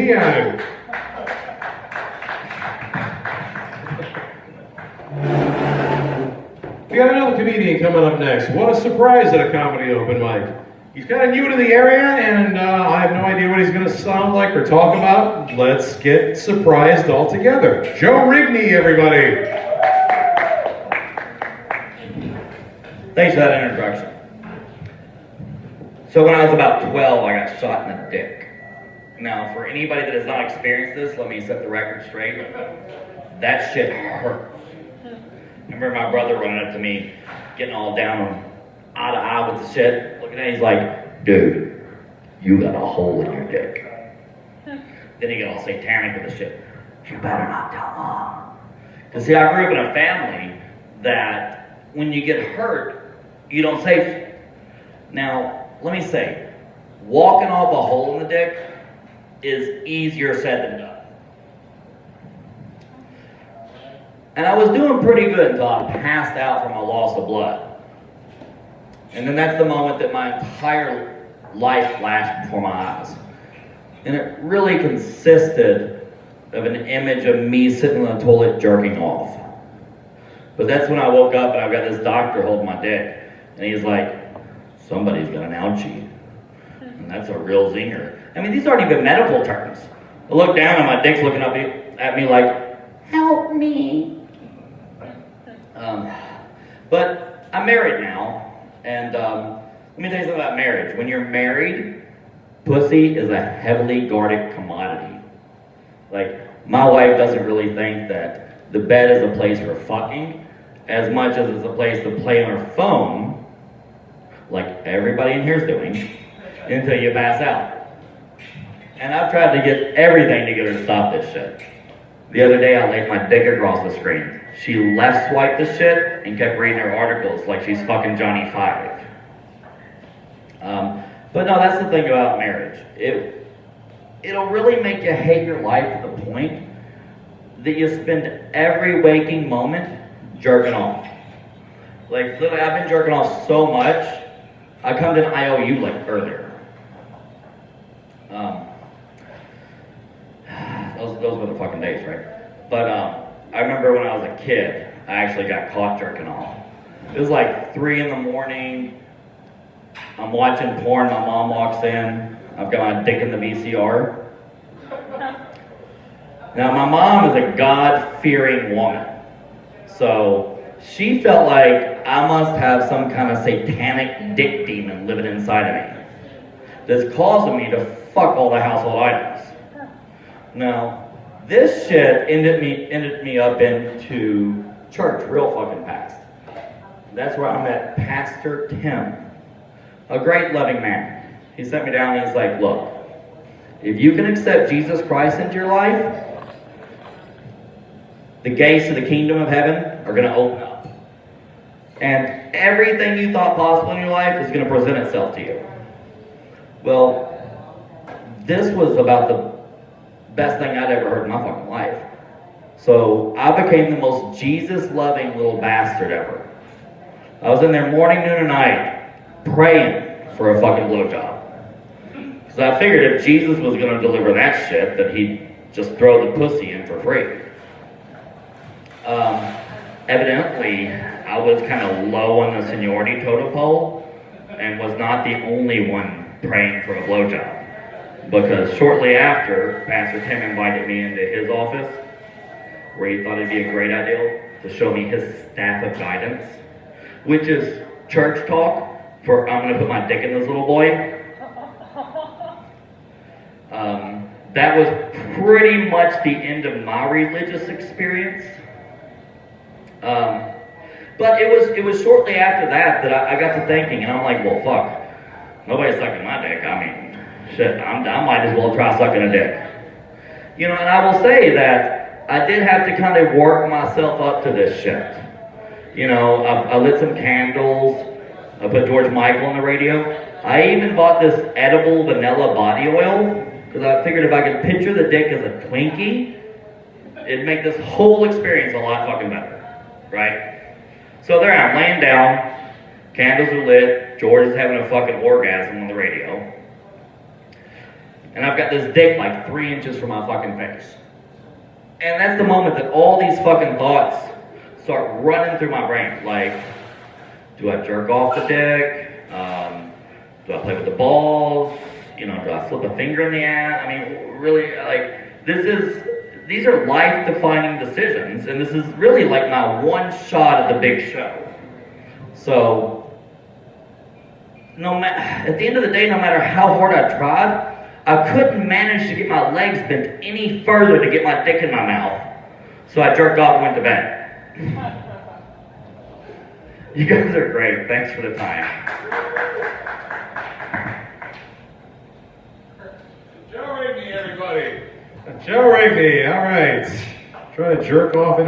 pee on him. We got another comedian coming up next. What a surprise at a comedy open mic. He's kind of new to the area, and I have no idea what he's going to sound like or talk about. Let's get surprised all together. Joe Rigney, everybody. Thanks for that introduction. So when I was about 12, I got shot in the dick. Now, for anybody that has not experienced this, let me set the record straight. That shit hurts. I remember my brother running up to me, getting all down eye to eye with the shit, looking at it, he's like, dude, you got a hole in your dick. Then he got all satanic with the shit. You better not tell Mom. Because see, I grew up in a family that when you get hurt, you don't say shit. Now, let me say, walking off a hole in the dick is easier said than done. And I was doing pretty good until I passed out from a loss of blood. And then that's the moment that my entire life flashed before my eyes. And it really consisted of an image of me sitting on the toilet jerking off. But that's when I woke up and I've got this doctor holding my dick. And he's like, somebody's got an ouchie. And that's a real zinger. I mean, these aren't even medical terms. I look down and my dick's looking up at me like, help me. But I'm married now, and let me tell you something about marriage. When you're married, pussy is a heavily guarded commodity. Like, my wife doesn't really think that the bed is a place for fucking as much as it's a place to play on her phone, like everybody in here is doing, until you pass out. And I've tried to get everything to get her to stop this shit. The other day, I laid my dick across the screen. She left swiped the shit and kept reading her articles like she's fucking Johnny Five. But no, that's the thing about marriage. It'll really make you hate your life to the point that you spend every waking moment jerking off. Like, literally, I've been jerking off so much, I come to an IOU like earlier. Those were the fucking days, right? But I remember when I was a kid, I actually got caught jerking off. It was like 3 in the morning. I'm watching porn, my mom walks in. I've got my dick in the VCR. Now, my mom is a God-fearing woman. So she felt like I must have some kind of satanic dick demon living inside of me that's causing me to fuck all the household items. Now, this shit ended me up into church real fucking fast. That's where I met Pastor Tim, a great loving man. He sat me down and he's like, look, if you can accept Jesus Christ into your life, the gates of the kingdom of heaven are going to open up. And everything you thought possible in your life is going to present itself to you. Well, this was about the best thing I'd ever heard in my fucking life. So I became the most Jesus-loving little bastard ever. I was in there morning, noon, and night praying for a fucking blowjob. Because I figured if Jesus was going to deliver that shit, that he'd just throw the pussy in for free. Evidently, I was kind of low on the seniority totem pole and was not the only one praying for a blowjob. Because shortly after, Pastor Tim invited me into his office, where he thought it'd be a great idea to show me his staff of guidance, which is church talk for I'm going to put my dick in this little boy. That was pretty much the end of my religious experience. But it was shortly after that I got to thinking, and I'm like, well, fuck, nobody's sucking my dick. I mean, shit, I might as well try sucking a dick. You know, and I will say that I did have to kind of work myself up to this shit. You know, I lit some candles, I put George Michael on the radio. I even bought this edible vanilla body oil, because I figured if I could picture the dick as a Twinkie, it'd make this whole experience a lot fucking better, right? So there I am, laying down, candles are lit, George is having a fucking orgasm on the radio. and I've got this dick like 3 inches from my fucking face. And that's the moment that all these fucking thoughts start running through my brain. Like, do I jerk off the dick? Do I play with the balls? You know, do I slip a finger in the ass? I mean, really, like, these are life-defining decisions, and this is really like my one shot at the big show. So, at the end of the day, no matter how hard I tried, I couldn't manage to get my legs bent any further to get my dick in my mouth. So I jerked off and went to bed. You guys are great. Thanks for the time. Joe Rigney, everybody. Joe Rigney, all right. Try to jerk off in